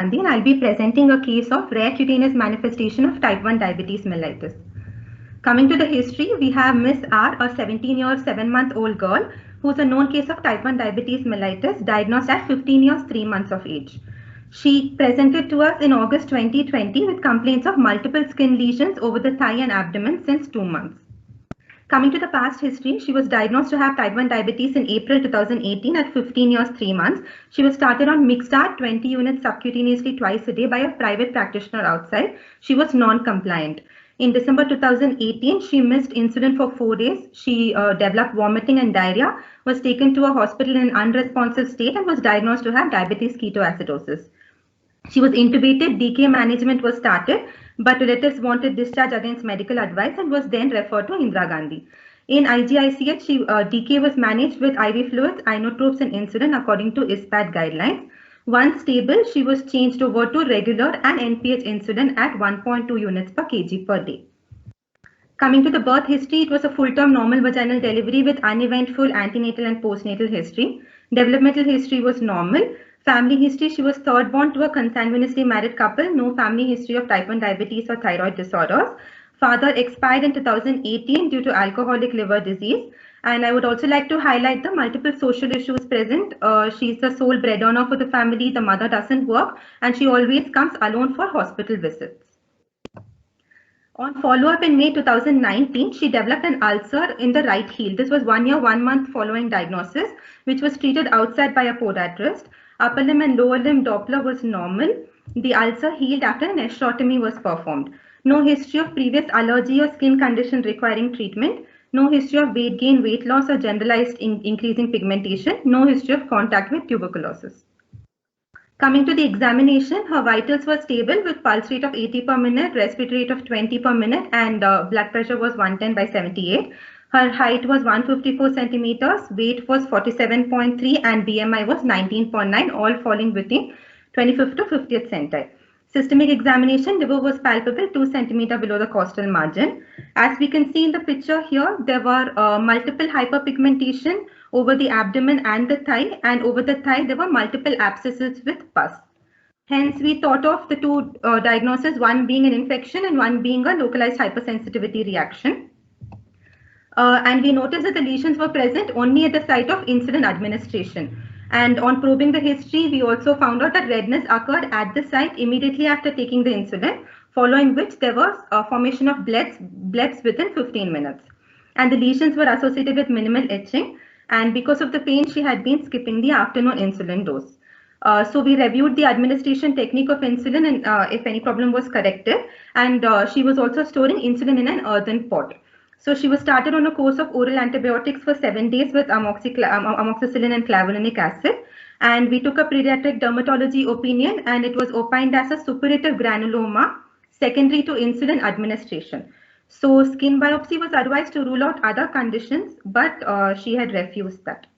Gandhi, and I'll be presenting a case of rare cutaneous manifestation of type 1 diabetes mellitus. Coming to the history, we have Miss R, a 17-year, 7-month-old girl who's a known case of type 1 diabetes mellitus, diagnosed at 15 years, 3 months of age. She presented to us in August 2020 with complaints of multiple skin lesions over the thigh and abdomen since 2 months. Coming to the past history, she was diagnosed to have type 1 diabetes in April 2018 at 15 years, 3 months. She was started on Mixtard 20 units subcutaneously twice a day by a private practitioner outside. She was non-compliant. In December 2018, she missed insulin for 4 days. She developed vomiting and diarrhea, was taken to a hospital in an unresponsive state and was diagnosed to have diabetes ketoacidosis. She was intubated, DK management was started, but relatives wanted discharge against medical advice and was then referred to Indira Gandhi. In IGICH, DK was managed with IV fluids, inotropes and insulin according to ISPAT guidelines. Once stable, she was changed over to regular and NPH insulin at 1.2 units per kg per day. Coming to the birth history, it was a full-term normal vaginal delivery with uneventful antenatal and postnatal history. Developmental history was normal. Family history, she was third born to a consanguineously married couple, no family history of type 1 diabetes or thyroid disorders. Father expired in 2018 due to alcoholic liver disease. And I would also like to highlight the multiple social issues present. She's the sole breadwinner for the family, the mother doesn't work, and she always comes alone for hospital visits. On follow-up in May 2019, she developed an ulcer in the right heel. This was 1 year, 1 month following diagnosis, which was treated outside by a podiatrist. Upper limb and lower limb Doppler was normal. The ulcer healed after an eschrotomy was performed. No history of previous allergy or skin condition requiring treatment. No history of weight gain, weight loss or generalized increasing pigmentation. No history of contact with tuberculosis. Coming to the examination, her vitals were stable with pulse rate of 80 per minute, respiratory rate of 20 per minute, and blood pressure was 110/78. Her height was 154 centimeters, weight was 47.3, and BMI was 19.9, all falling within 25th to 50th centile. Systemic examination, liver was palpable 2 centimeters below the costal margin. As we can see in the picture here, there were multiple hyperpigmentation over the abdomen and the thigh, and over the thigh there were multiple abscesses with pus. Hence, we thought of the two diagnoses, one being an infection and one being a localized hypersensitivity reaction. And we noticed that the lesions were present only at the site of insulin administration. And on probing the history, we also found out that redness occurred at the site immediately after taking the insulin, following which there was a formation of blebs within 15 minutes. And the lesions were associated with minimal itching. And because of the pain, she had been skipping the afternoon insulin dose. So we reviewed the administration technique of insulin and if any problem was corrected. And she was also storing insulin in an earthen pot. So she was started on a course of oral antibiotics for 7 days with amoxicillin and clavulanic acid. And we took a pediatric dermatology opinion, and it was opined as a suppurative granuloma secondary to insulin administration. So skin biopsy was advised to rule out other conditions, but she had refused that.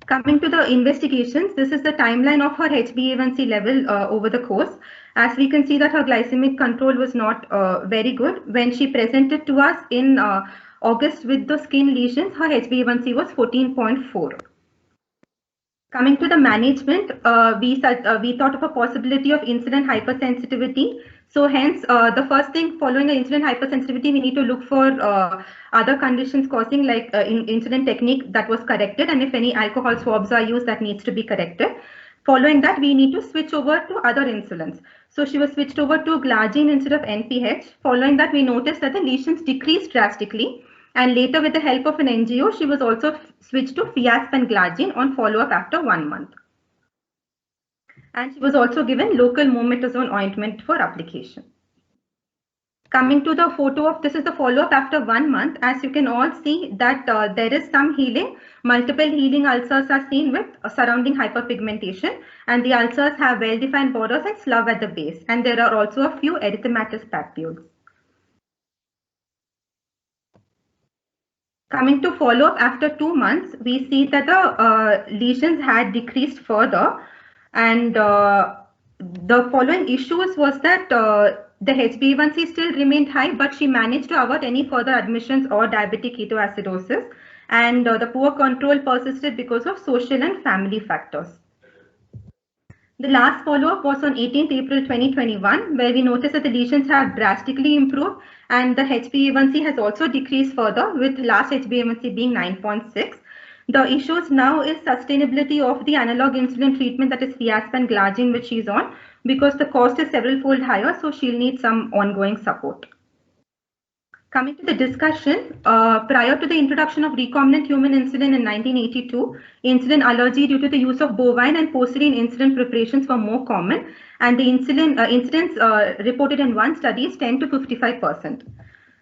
Coming to the investigations, this is the timeline of her HbA1c level over the course. As we can see that her glycemic control was not very good. When she presented to us in August with the skin lesions, her HbA1c was 14.4. Coming to the management, we thought of a possibility of insulin hypersensitivity. So hence, the first thing following the insulin hypersensitivity, we need to look for other conditions causing like insulin technique that was corrected, and if any alcohol swabs are used, that needs to be corrected. Following that, we need to switch over to other insulins. So she was switched over to glargine instead of NPH. Following that, we noticed that the lesions decreased drastically. And later, with the help of an NGO, she was also switched to Fiasp and glargine on follow-up after 1 month. And she was also given local mometasone ointment for application. Coming to the photo of this is the follow-up after 1 month. As you can all see that there is some healing. Multiple healing ulcers are seen with surrounding hyperpigmentation, and the ulcers have well-defined borders and slub at the base. And there are also a few erythematous papules. Coming to follow-up after 2 months, we see that the lesions had decreased further, and the following issues was that the HbA1c still remained high, but she managed to avoid any further admissions or diabetic ketoacidosis, and the poor control persisted because of social and family factors. The last follow-up was on 18th April 2021, where we noticed that the lesions have drastically improved and the HbA1c has also decreased further, with last HbA1c being 9.6. The issues now is sustainability of the analog insulin treatment, that is Fiasp and Glargine, which she's on, because the cost is several fold higher, so she'll need some ongoing support. Coming to the discussion, prior to the introduction of recombinant human insulin in 1982, insulin allergy due to the use of bovine and porcine insulin preparations were more common, and the insulin incidence reported in one study is 10 to 55%.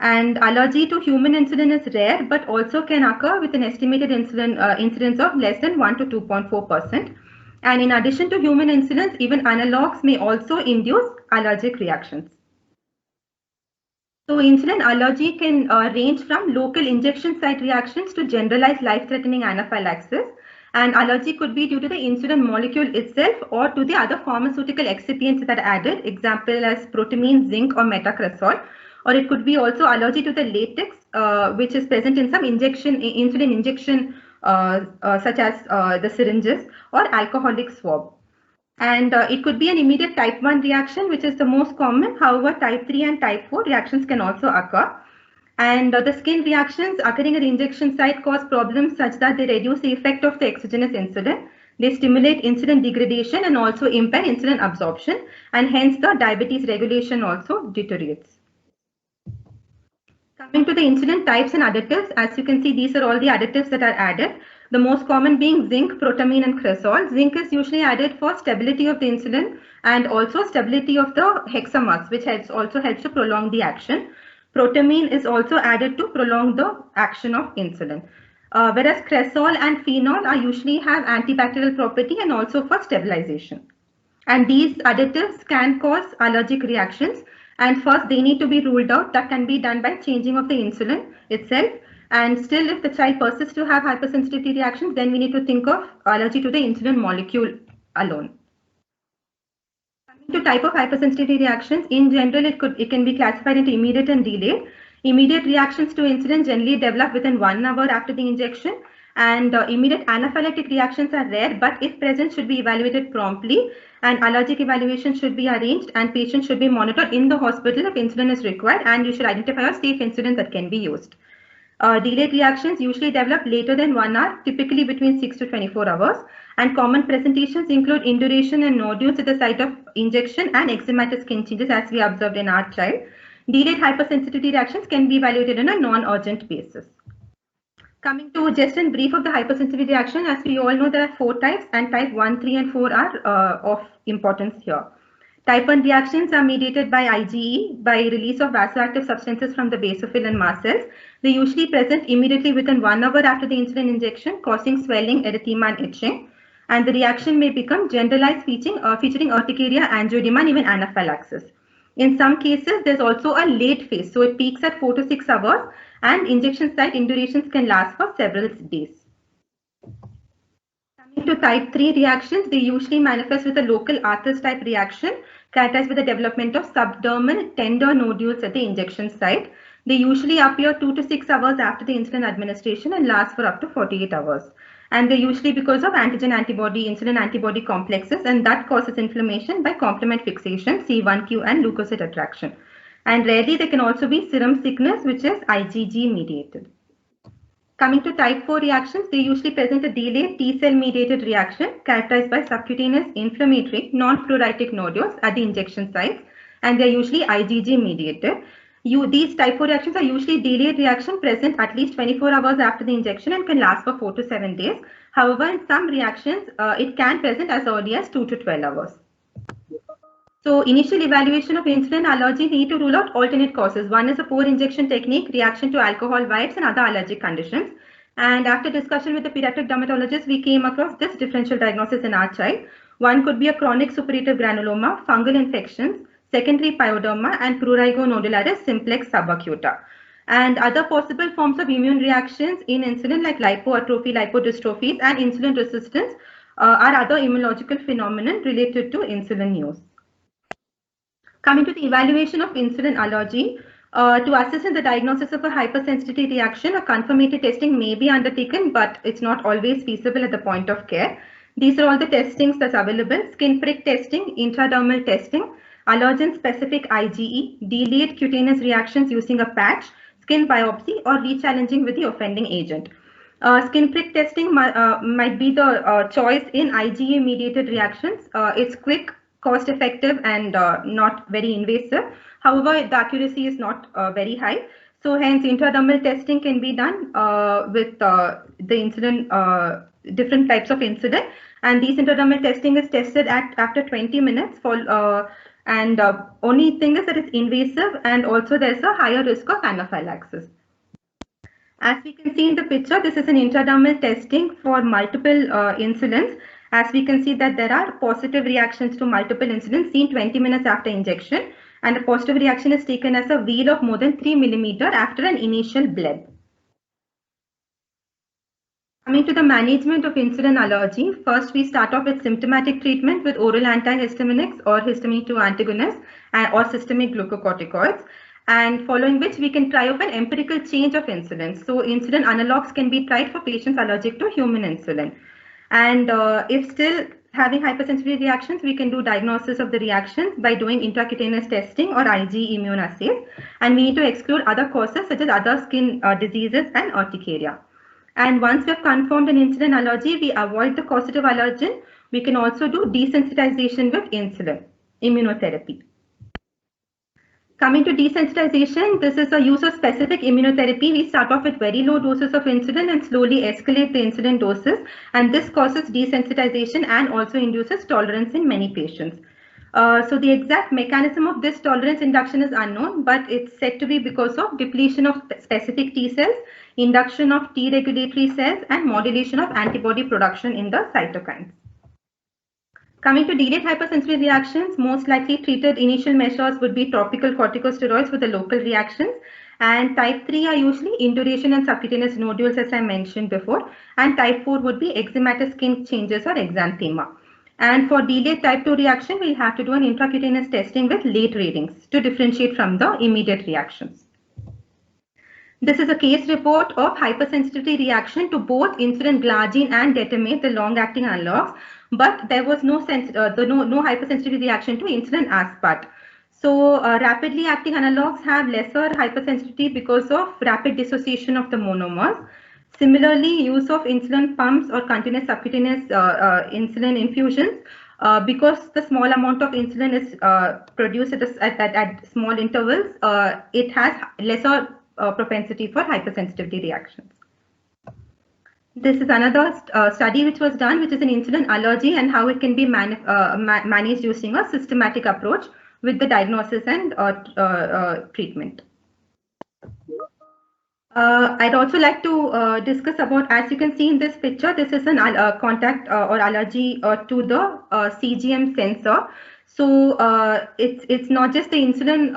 And allergy to human insulin is rare, but also can occur with an estimated insulin incidence of less than 1 to 2.4%. And in addition to human insulins, even analogs may also induce allergic reactions. So insulin allergy can range from local injection site reactions to generalized life-threatening anaphylaxis. And allergy could be due to the insulin molecule itself or to the other pharmaceutical excipients that are added, example as protamine, zinc, or metacresol. Or it could be also allergy to the latex, which is present in some insulin injection, such as the syringes or alcoholic swab. And it could be an immediate type 1 reaction, which is the most common. However, type 3 and type 4 reactions can also occur. And the skin reactions occurring at the injection site cause problems such that they reduce the effect of the exogenous insulin. They stimulate insulin degradation and also impair insulin absorption. And hence the diabetes regulation also deteriorates. Coming to the insulin types and additives, as you can see, these are all the additives that are added. The most common being zinc, protamine, and cresol. Zinc is usually added for stability of the insulin and also stability of the hexamers, which also helps to prolong the action. Protamine is also added to prolong the action of insulin. Whereas cresol and phenol are usually have antibacterial property and also for stabilization. And these additives can cause allergic reactions. And first, they need to be ruled out. That can be done by changing of the insulin itself. And still, if the child persists to have hypersensitivity reactions, then we need to think of allergy to the insulin molecule alone. Coming to type of hypersensitivity reactions, in general, it can be classified into immediate and delayed. Immediate reactions to insulin generally develop within 1 hour after the injection. And immediate anaphylactic reactions are rare, but if present, should be evaluated promptly. And allergic evaluation should be arranged, and patients should be monitored in the hospital if insulin is required. And you should identify a safe insulin that can be used. Delayed reactions usually develop later than 1 hour, typically between 6 to 24 hours. And common presentations include induration and nodules at the site of injection and eczematous skin changes, as we observed in our child. Delayed hypersensitivity reactions can be evaluated on a non-urgent basis. Coming to just in brief of the hypersensitivity reaction, as we all know, there are 4 types, and type 1, 3, and 4 are of importance here. Type 1 reactions are mediated by IgE, by release of vasoactive substances from the basophil and mast cells. They usually present immediately within 1 hour after the insulin injection, causing swelling, erythema, and itching. And the reaction may become generalized featuring urticaria, angioedema, and even anaphylaxis. In some cases, there's also a late phase, so it peaks at 4 to 6 hours, and injection site indurations can last for several days. Coming to type 3 reactions, they usually manifest with a local arthus type reaction, characterized with the development of subdermal tender nodules at the injection site. They usually appear 2 to 6 hours after the insulin administration and last for up to 48 hours. And they're usually because of antigen antibody, insulin antibody complexes, and that causes inflammation by complement fixation, C1q, and leukocyte attraction. And rarely they can also be serum sickness, which is IgG mediated. Coming to type 4 reactions, they usually present a delayed T-cell mediated reaction characterized by subcutaneous inflammatory non-pruritic nodules at the injection sites, and they are usually IgG mediated. These type 4 reactions are usually delayed reaction present at least 24 hours after the injection and can last for 4 to 7 days. However, in some reactions, it can present as early as 2 to 12 hours. So initial evaluation of insulin allergy need to rule out alternate causes. One is a poor injection technique, reaction to alcohol wipes, and other allergic conditions. And after discussion with the pediatric dermatologist, we came across this differential diagnosis in our child. One could be a chronic suppurative granuloma, fungal infections, secondary pyoderma, and prurigo nodularis simplex subacuta. And other possible forms of immune reactions in insulin like lipoatrophy, lipodystrophies, and insulin resistance are other immunological phenomena related to insulin use. Coming to the evaluation of insulin allergy, to assess in the diagnosis of a hypersensitivity reaction, a confirmatory testing may be undertaken, but it's not always feasible at the point of care. These are all the testings that's available: skin prick testing, intradermal testing, allergen-specific IgE, delayed cutaneous reactions using a patch, skin biopsy, or rechallenging with the offending agent. Skin prick testing might be the choice in IgE-mediated reactions. It's quick, cost-effective, and not very invasive. However, the accuracy is not very high. So hence, intradermal testing can be done with the insulin, different types of insulin. And these intradermal testing is tested after 20 minutes. Only thing is that it's invasive, and also there's a higher risk of anaphylaxis. As we can see in the picture, this is an intradermal testing for multiple insulins. As we can see that there are positive reactions to multiple insulins seen 20 minutes after injection, and the positive reaction is taken as a wheal of more than 3 millimeter after an initial bleb. Coming to the management of insulin allergy, first we start off with symptomatic treatment with oral antihistaminics or histamine 2 antagonists or systemic glucocorticoids, and following which we can try of an empirical change of insulin. So insulin analogs can be tried for patients allergic to human insulin. And if still having hypersensitivity reactions, we can do diagnosis of the reactions by doing intracutaneous testing or IgE immunoassays. And we need to exclude other causes such as other skin diseases and urticaria. And once we have confirmed an insulin allergy, we avoid the causative allergen. We can also do desensitization with insulin, immunotherapy. Coming to desensitization, this is a use of specific immunotherapy. We start off with very low doses of insulin and slowly escalate the insulin doses. And this causes desensitization and also induces tolerance in many patients. So the exact mechanism of this tolerance induction is unknown, but it's said to be because of depletion of specific T cells, induction of T regulatory cells, and modulation of antibody production in the cytokines. Coming to delayed hypersensitivity reactions, most likely treated initial measures would be topical corticosteroids with the local reactions. And type 3 are usually induration and subcutaneous nodules, as I mentioned before. And type 4 would be eczematous skin changes or exanthema. And for delayed type 2 reaction, we'll have to do an intracutaneous testing with late readings to differentiate from the immediate reactions. This is a case report of hypersensitivity reaction to both insulin glargine and detamate, the long-acting analogs, but there was no hypersensitivity reaction to insulin aspart. So rapidly acting analogs have lesser hypersensitivity because of rapid dissociation of the monomers. Similarly, use of insulin pumps or continuous subcutaneous insulin infusions, because the small amount of insulin is produced at small intervals, it has lesser propensity for hypersensitivity reactions. This is another study which was done, which is an insulin allergy and how it can be managed using a systematic approach with the diagnosis and treatment. I'd also like to discuss about, as you can see in this picture, this is an contact or allergy to the CGM sensor. So it's not just the insulin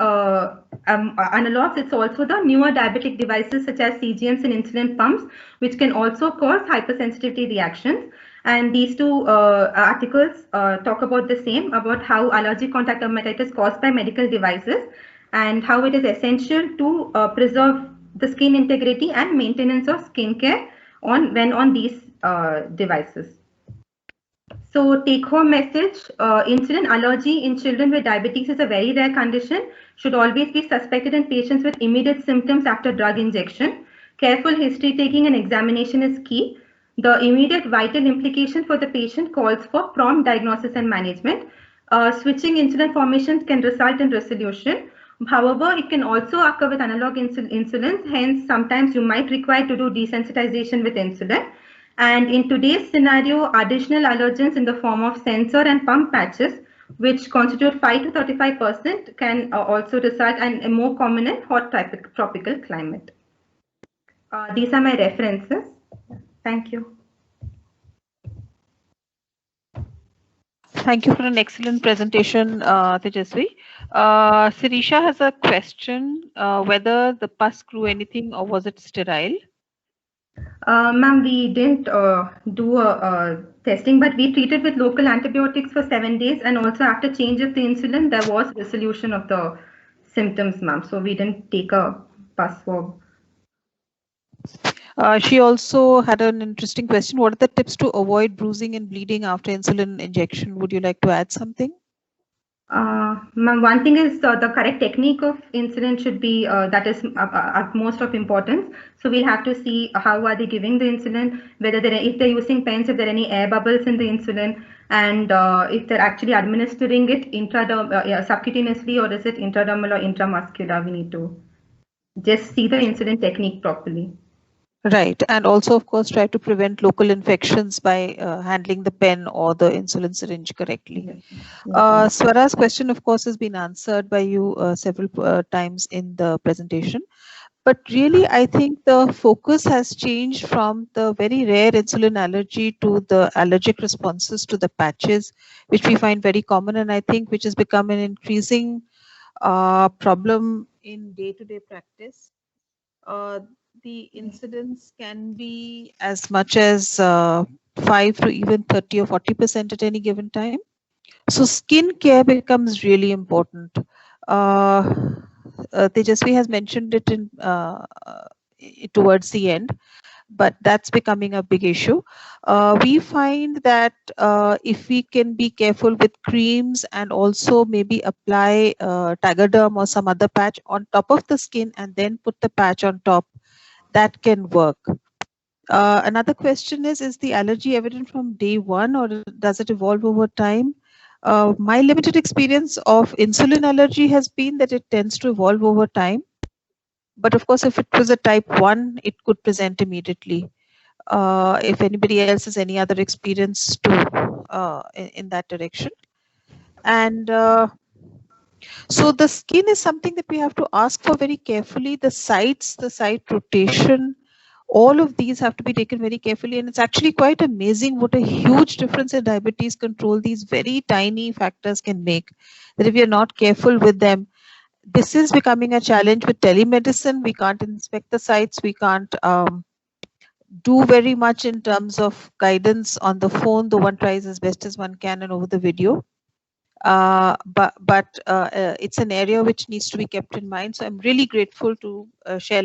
analogs, it's also the newer diabetic devices such as CGMs and insulin pumps, which can also cause hypersensitivity reactions. And these two articles talk about the same, about how allergic contact dermatitis is caused by medical devices and how it is essential to preserve the skin integrity and maintenance of skin care when on these devices. So take home message, insulin allergy in children with diabetes is a very rare condition, should always be suspected in patients with immediate symptoms after drug injection. Careful history taking and examination is key. The immediate vital implication for the patient calls for prompt diagnosis and management. Switching insulin formations can result in resolution. However, it can also occur with analog insulins. Hence, sometimes you might require to do desensitization with insulin. And in today's scenario, additional allergens in the form of sensor and pump patches, which constitute 5 to 35%, can also result in a more common and hot tropical climate. These are my references. Thank you. Thank you for an excellent presentation, Tejasvi. Sirisha has a question, whether the pus grew anything or was it sterile? Ma'am, we didn't do a testing, but we treated with local antibiotics for 7 days, and also after change of the insulin, there was resolution of the symptoms, ma'am. So we didn't take a pus swab. She also had an interesting question. What are the tips to avoid bruising and bleeding after insulin injection? Would you like to add something? One thing is the correct technique of insulin should be that is utmost of importance. So we'll have to see how are they giving the insulin, whether if they're using pens, if there are any air bubbles in the insulin, and if they're actually administering it subcutaneously, or is it intradermal or intramuscular. We need to just see the insulin technique properly. Right. And also, of course, try to prevent local infections by handling the pen or the insulin syringe correctly. Swara's question, of course, has been answered by you several times in the presentation. But really, I think the focus has changed from the very rare insulin allergy to the allergic responses to the patches, which we find very common, and I think which has become an increasing problem in day-to-day practice. The incidence can be as much as 5 to even 30 or 40% at any given time. So skin care becomes really important. Tejasvi has mentioned it in towards the end, but that's becoming a big issue. We find that if we can be careful with creams and also maybe apply Tigerderm or some other patch on top of the skin and then put the patch on top, that can work. Another question is the allergy evident from day one, or does it evolve over time? My limited experience of insulin allergy has been that it tends to evolve over time. But of course, if it was a type 1, it could present immediately. If anybody else has any other experience in that direction. And so the skin is something that we have to ask for very carefully. The sites, the site rotation, all of these have to be taken very carefully, and it's actually quite amazing what a huge difference in diabetes control these very tiny factors can make, that if you're not careful with them. This is becoming a challenge with telemedicine. We can't inspect the sites, we can't do very much in terms of guidance on the phone, though one tries as best as one can and over the video. But it's an area which needs to be kept in mind. So I'm really grateful to share